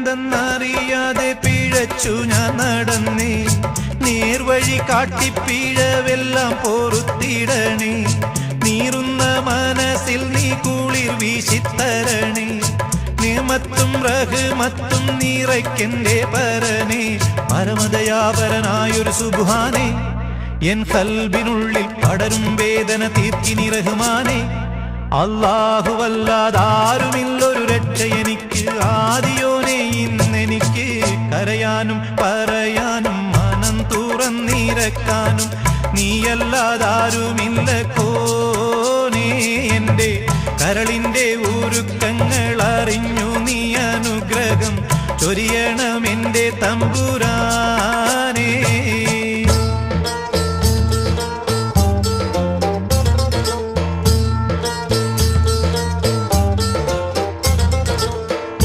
എന്തെന്നറിയാതെ പിഴച്ചു ഞാൻ നടന്നേ. നേർവഴി കാട്ടി പിഴവെല്ലാം പൊറുത്തിടണേ. നീറുന്ന മനസ്സിൽ നീ കുളിർ വീശിത്തരണേ. നിയമത്തും റഹ്മത്തും നിറയ്ക്കെന്റെ പരനെ. പരമദയാപരനായൊരു സുബ്ഹാനെ, എൻ ഖൽബിനുള്ളിൽ പടരും വേദന തീർക്കിനി റഹ്മാനെ. അല്ലാഹുവല്ലാതാരുമില്ലൊരു രക്ഷ എനിക്ക്, ആദിയോനെ ഇന്നെനിക്ക്. കരയാനും പറയാനും മനം തുറന്നിരക്കാനും നീയല്ലാതാരുമില്ല കോനേ. എൻ്റെ കരളിൻ്റെ ഉരുക്കങ്ങൾ അറിഞ്ഞു നീ അനുഗ്രഹം ചൊരിയണം എൻ്റെ തമ്പുരാ.